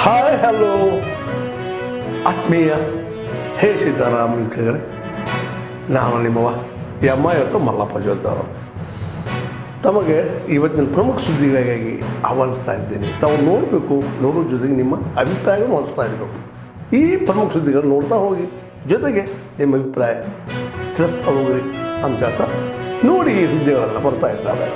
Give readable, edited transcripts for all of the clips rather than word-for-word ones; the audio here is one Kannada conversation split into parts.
ಹಾಯ್ ಹಲೋ ಆತ್ಮೀಯ ಹೇ ಸೀತಾರಾಮ್ ವೀಕ್ಷಕರೇ, ನಾನು ನಿಮ್ಮವ ಇವತ್ತು ಮಲ್ಲಪ್ಪ ಜೋತಾರು ತಮಗೆ ಇವತ್ತಿನ ಪ್ರಮುಖ ಸುದ್ದಿಗಳಿಗಾಗಿ ಆಹ್ವಾನಿಸ್ತಾ ಇದ್ದೇನೆ. ತಾವು ನೋಡಬೇಕು, ನೋಡೋ ಜೊತೆಗೆ ನಿಮ್ಮ ಅಭಿಪ್ರಾಯ ಮಾಡಿಸ್ತಾ ಇರಬೇಕು. ಈ ಪ್ರಮುಖ ಸುದ್ದಿಗಳು ನೋಡ್ತಾ ಹೋಗಿ, ಜೊತೆಗೆ ನಿಮ್ಮ ಅಭಿಪ್ರಾಯ ತಿಳಿಸ್ತಾ ಹೋಗ್ರಿ ಅಂತ ಹೇಳ್ತಾ ನೋಡಿ ಈ ಸುದ್ದಿಗಳೆಲ್ಲ ಬರ್ತಾ ಇದ್ದಾವೆ.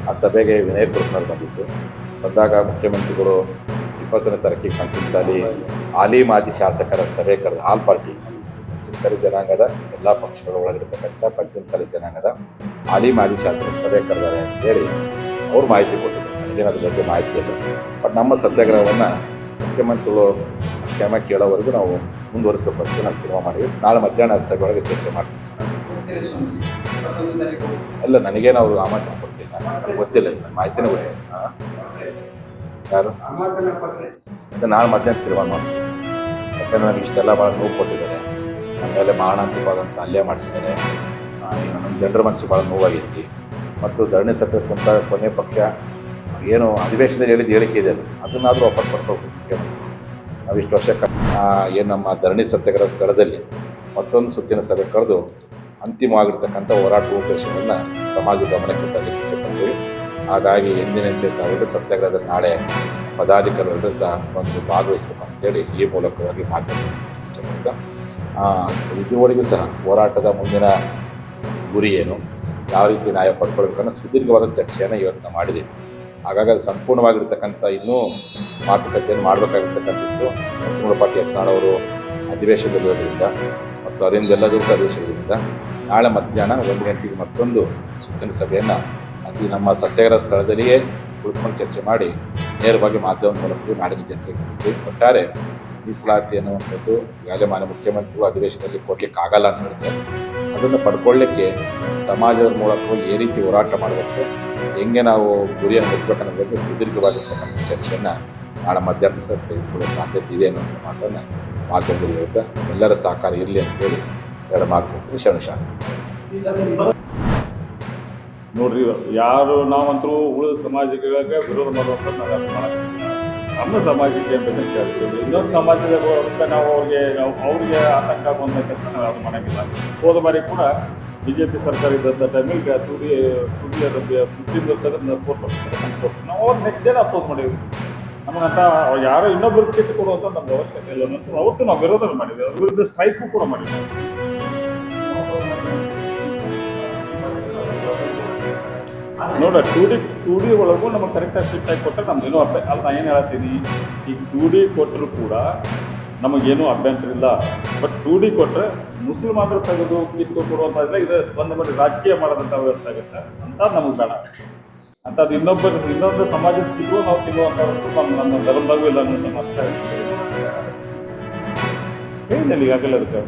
ಆ ಸಭೆಗೆ ವಿನಯ್ ಕುಮಾರ್ ಬಂದಿದ್ದು. ಬಂದಾಗ ಮುಖ್ಯಮಂತ್ರಿಗಳು 20ನೇ ತಾರೀಕಿಗೆ ಪಂಚಮಸಾಲಿ ಹಾಲಿ ಮಾಜಿ ಶಾಸಕರ ಸಭೆ ಕರೆದು ಆಲ್ ಪಾರ್ಟಿ ಪಂಚಮಸಾಲಿ ಜನಾಂಗದ ಎಲ್ಲ ಪಕ್ಷಗಳ ಒಳಗಿರ್ತಕ್ಕಂಥ ಪಂಚಮಸಾಲಿ ಜನಾಂಗದ ಹಾಲಿ ಮಾಜಿ ಶಾಸಕರ ಸಭೆ ಕರೆದಾರೆ ಅಂತೇಳಿ ಅವ್ರು ಮಾಹಿತಿ ಕೊಟ್ಟಿದ್ದಾರೆ. ನನಗೇನು ಅದ್ರ ಬಗ್ಗೆ ಮಾಹಿತಿ ಇಲ್ಲ. ಬಟ್ ನಮ್ಮ ಸತ್ಯಾಗ್ರಹವನ್ನು ಮುಖ್ಯಮಂತ್ರಿಗಳು ಕ್ಷಮೆ ಕೇಳೋವರೆಗೂ ನಾವು ಮುಂದುವರಿಸಬೇಕು ಅಂತ ನಾವು ತೀರ್ಮಾನ ಮಾಡಿದ್ವಿ. ನಾಳೆ ಮಧ್ಯಾಹ್ನ ಸಭೆ ಒಳಗೆ ಚರ್ಚೆ ಮಾಡ್ತೀವಿ. ಅಲ್ಲ, ನನಗೇನು ಅವರು ಆಮಂತ್ರಣ ಕೊಡ್ತಿಲ್ಲ, ನನಗೆ ಗೊತ್ತಿಲ್ಲ, ನನ್ನ ಮಾಹಿತಿನೇ ಗೊತ್ತಿಲ್ಲ. ಯಾರು ಅದು ನಾಳೆ ಮಧ್ಯಾಹ್ನ ತೀರ್ಮಾನ ಮಾಡ್ತೀವಿ. ಯಾಕಂದ್ರೆ ನನಗೆ ಇಷ್ಟೆಲ್ಲ ಭಾಳ ನೋವು ಕೊಟ್ಟಿದ್ದಾರೆ. ನಮ್ಮ ಮೇಲೆ ಮಾರಣಾಂತಿಕವಾದಂಥ ಹಲ್ಲೆ ಮಾಡಿಸಿದ್ದಾರೆ. ನಮ್ಮ ಜನರ ಮನಸ್ಸಿಗೆ ಭಾಳ ನೋವಾಗೈತಿ. ಮತ್ತು ಧರಣಿ ಸತ್ಯಕ್ಕಿಂತ ಕೊನೆ ಪಕ್ಷ ಏನು ಅಧಿವೇಶನದಲ್ಲಿ ಹೇಳಿದ ಹೇಳಿಕೆ ಇದೆ, ಅದನ್ನಾದರೂ ವಾಪಸ್ ಪಡ್ಕೋಬೇಕು ಮುಖ್ಯಮಂತ್ರಿ. ನಾವು ಇಷ್ಟು ವರ್ಷ ಏನು ನಮ್ಮ ಧರಣಿ ಸತ್ಯಾಗ್ರಹ ಸ್ಥಳದಲ್ಲಿ ಮತ್ತೊಂದು ಸುತ್ತಿನ ಸಭೆ ಕರೆದು ಅಂತಿಮವಾಗಿರ್ತಕ್ಕಂಥ ಹೋರಾಟ ರೂಪರೇಷೆಯನ್ನು ಸಮಾಜ ಗಮನಕ್ಕೆ ತರಲಿಕ್ಕೆ ಇಚ್ಛೆಪಡ್ತೀವಿ. ಹಾಗಾಗಿ ಎಂದಿನಂತೆ ತಾವೆಲ್ಲರೂ ಸತ್ಯಾಗ್ರಹದಲ್ಲಿ ನಾಳೆ ಪದಾಧಿಕಾರಿಗಳು ಸಹ ಬಂದು ಭಾಗವಹಿಸಬೇಕು ಅಂತೇಳಿ ಈ ಮೂಲಕವಾಗಿ ಮಾತನಾಡಿ ಇಚ್ಛೆಪಡ್ತಾ, ಇದುವರೆಗೂ ಸಹ ಹೋರಾಟದ ಮುಂದಿನ ಗುರಿ ಏನು, ಯಾವ ರೀತಿ ನ್ಯಾಯ ಪಡ್ಕೊಳ್ಬೇಕನ್ನೋ ಸುದೀರ್ಘವಾದ ಚರ್ಚೆಯನ್ನು ಇವತ್ತು ಮಾಡಿದ್ದೀವಿ. ಹಾಗಾಗಿ ಅದು ಸಂಪೂರ್ಣವಾಗಿರ್ತಕ್ಕಂಥ ಇನ್ನೂ ಮಾತುಕತೆಯನ್ನು ಮಾಡಬೇಕಾಗಿರ್ತಕ್ಕಂಥದ್ದು ನರಸಿಂಹ ಪಾಟೀಲ್ ಯತ್ನಾಳ್ ಅವರು ಅಧಿವೇಶನದಲ್ಲಿರೋದ್ರಿಂದ ಮತ್ತು ಅವರಿಂದ ಎಲ್ಲ ದಿವಸ ಅಧಿವೇಶನದಿಂದ ನಾಳೆ ಮಧ್ಯಾಹ್ನ 1 ಗಂಟೆಗೆ ಮತ್ತೊಂದು ಸುತ್ತಿನ ಸಭೆಯನ್ನು ಅಲ್ಲಿ ನಮ್ಮ ಸತ್ಯಾಗ್ರಹ ಸ್ಥಳದಲ್ಲಿಯೇ ಕುಳಿತುಕೊಂಡು ಚರ್ಚೆ ಮಾಡಿ ನೇರವಾಗಿ ಮಾಧ್ಯಮದ ಮೂಲಕ ನಾಡಿನ ಜನರಿಗೆ ತಿಳಿಸ್ತೀವಿ. ಒಟ್ಟಾರೆ ಮೀಸಲಾತಿ ಅನ್ನುವಂಥದ್ದು ಈಗಾಗಲೇ ಮಾನ್ಯ ಮುಖ್ಯಮಂತ್ರಿಗಳು ಅಧಿವೇಶನದಲ್ಲಿ ಕೊಡಲಿಕ್ಕೆ ಆಗಲ್ಲ ಅಂತ ಹೇಳ್ತಾರೆ. ಅದನ್ನು ಪಡ್ಕೊಳ್ಳಿಕ್ಕೆ ಸಮಾಜದ ಮೂಲಕ ಈ ರೀತಿ ಹೋರಾಟ ಮಾಡಬೇಕು, ಹೆಂಗೆ ನಾವು ಗುರಿಯನ್ನು ಮುಟ್ಟಬೇಕನ್ನೋ ಬಗ್ಗೆ ಸುದೀರ್ಘವಾಗಿರ್ತಕ್ಕಂಥ ಚರ್ಚೆಯನ್ನು ನಾಳೆ ಮಧ್ಯಾಹ್ನ ಸಹ ತೆಗೆದುಕೊಳ್ಳೋ ಸಾಧ್ಯತೆ ಇದೆ ಅನ್ನುವಂಥ ಮಾತನ್ನು ಮಾಧ್ಯಮದಲ್ಲಿ ಹೇಳ್ತಾ ಎಲ್ಲರ ಸಹಕಾರ ಇರಲಿ ಅಂತೇಳಿ ಎರಡು ಮಾತು ಮುಗಿಸಿ ಶರಣಶಾಂತಿ. ನೋಡ್ರಿ, ಯಾರು ನಾವಂತರೂ ಉಳಿದ ಸಮಾಜಗಳಿಗೆ ವಿರೋಧ ಮಾಡುವಂಥದ್ದು ನಾವು ಅದು ಮಾಡೋಕ್ಕಿಲ್ಲ. ನಮ್ಮ ಸಮಾಜಕ್ಕೆ ಅಂತ ಕೇಳ್ತೀವಿ. ಇನ್ನೊಂದು ಸಮಾಜದ ನಾವು ಅವ್ರಿಗೆ ಆತಂಕ ಆಗುವಂಥ ಕೆಲಸ ನಾವು ಅದು ಮಾಡೋಂಗಿಲ್ಲ. ಹೋದ ಬಾರಿ ಕೂಡ BJP ಸರ್ಕಾರ ಇದ್ದಂಥ ಟೈಮಿಗೆ ಮುಸ್ಲಿಮ್ ನಾವು ಅವ್ರು ನೆಕ್ಸ್ಟ್ ಡೇ ಅಪೋಸ್ ಮಾಡಿದ್ವಿ. ನಮಗಂತ ಯಾರೋ ಇನ್ನೊಬ್ಬರು ಕಿಟ್ಟು ಕೊಡುವಂಥ ನಮ್ಗೆ ಅವಶ್ಯಕತೆ ಇಲ್ಲ ಅನ್ನೋದು ಅವತ್ತು ನಾವು ವಿರೋಧ ಮಾಡಿದ್ವಿ. ಅದ್ರ ವಿರುದ್ಧ ಸ್ಟ್ರೈಕು ಕೂಡ ಮಾಡಿದ್ವಿ. ನೋಡ 2D ಒಳಗೂ ನಮಗೆ ಕರೆಕ್ಟಾಗಿ ಫಿಟ್ ಆಗಿ ಕೊಟ್ಟರೆ ನಮ್ದೇನೂ ಅಲ್ಲಿ ನಾನು ಏನು ಹೇಳ್ತೀನಿ, ಈಗ 2D ಕೊಟ್ಟರು ಕೂಡ ನಮಗೇನೂ ಅಭ್ಯಂತರ ಇಲ್ಲ. ಬಟ್ 2D ಕೊಟ್ಟರೆ ಮುಸ್ಲಿಮಾದ್ರು ತೆಗೆದು ಕಿತ್ತು ಕೊಡುವಂಥ ಇದು ಒಂದು ಮಾಡಿ ರಾಜಕೀಯ ಮಾಡೋದಂಥ ವ್ಯವಸ್ಥೆ ಆಗುತ್ತೆ ಅಂತ ನಮಗೆ ಬೇಡ. ಅಂಥದ್ದು ಇನ್ನೊಂದು ಸಮಾಜದ ತಿಂಗಳು ನಾವು ತಿನ್ನುವಂಥದ್ದು ನಮ್ಮ ಧರ್ಮದಾಗೂ ಇಲ್ಲ ಅನ್ನೋದು ನಮ್ಮ ಅರ್ಥ ಹೇಳಿಲ್ಲ ಈಗಾಗಲೇ ಅದಕ್ಕೆ.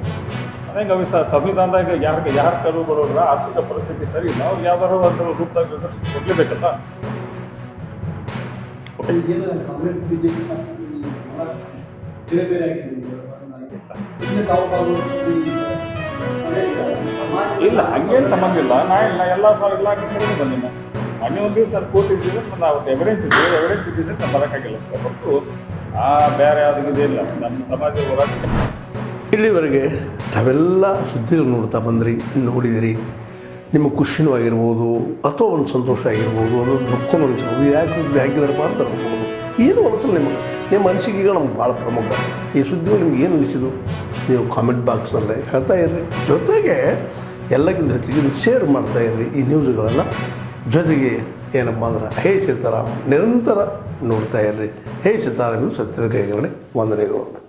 ಹಂಗೆ ಸಂವಿಧಾನದಾಗ ಯಾರು ಕರು ಬರೋದ್ರ ಆರ್ಥಿಕ ಪರಿಸ್ಥಿತಿ ಸರಿ ಇಲ್ಲ, ಅವ್ರು ಯಾವ್ದಾರು ಒಂದು ರೂಪದಾಗ ಕೊಡಲೇಬೇಕಲ್ಲ. ಇಲ್ಲ, ಹಂಗೇನು ಸಂಬಂಧ ಇಲ್ಲ. ನಾ ಎಲ್ಲ ಕಡೆ ಬಂದಿಲ್ಲ. ಮೊನ್ನೆ ಒಂದು ದಿವಸ ಕೋರ್ಟ್ ಇದ್ದಿದ್ರೆ ನಾವು ಎವಿಡೆನ್ಸ್ ಇದ್ದಿದ್ರೆ ನಾವು ಬರೋಕ್ಕಾಗಿಲ್ಲ. ಹೊರತು ಬೇರೆ ಯಾವುದಿದೆ ಇಲ್ಲ ನಮ್ಮ ಸಮಾಜದ ಹೋರಾಟ. ಇಲ್ಲಿವರೆಗೆ ತಾವೆಲ್ಲ ಸುದ್ದಿಗಳು ನೋಡ್ತಾ ಬಂದ್ರಿ, ನೋಡಿದಿರಿ. ನಿಮ್ಮ ಖುಷಿನೂ ಆಗಿರ್ಬೋದು, ಅಥವಾ ಒಂದು ಸಂತೋಷ ಆಗಿರ್ಬೋದು, ಅದೊಂದು ದುಃಖನೂ ಅನಿಸ್ಬೋದು. ಯಾಕೆ ಹಾಕಿದಾರಪ್ಪ ಅಂತ ಅನ್ಬೋದು. ಏನು ಅನಿಸಲ್ಲ ನಿಮಗೆ, ನಿಮ್ಮ ಅನಿಸಿಕೆಗಳು ನಮ್ಗೆ ಭಾಳ ಪ್ರಮುಖ. ಈ ಸುದ್ದಿಗಳು ನಿಮ್ಗೆ ಏನು ಅನಿಸಿದ್ದು ನೀವು ಕಾಮೆಂಟ್ ಬಾಕ್ಸಲ್ಲೇ ಹೇಳ್ತಾ ಇರ್ರಿ. ಜೊತೆಗೆ ಎಲ್ಲಕ್ಕಿಂತ ಹೆಚ್ಚಿಗೆ ಶೇರ್ ಮಾಡ್ತಾಯಿರ್ರಿ ಈ ನ್ಯೂಸ್ಗಳನ್ನು. ಜೊತೆಗೆ ಏನಪ್ಪ ಅಂದ್ರೆ ಹೇ ಸೀತಾರಾಮ್ ನಿರಂತರ ನೋಡ್ತಾ ಇರ್ರಿ. ಹೇ ಸೀತಾರಾಮ್ ಇದು ಸತ್ಯದ ಕೈಗಡೆ ವಂದನೆಗಳು.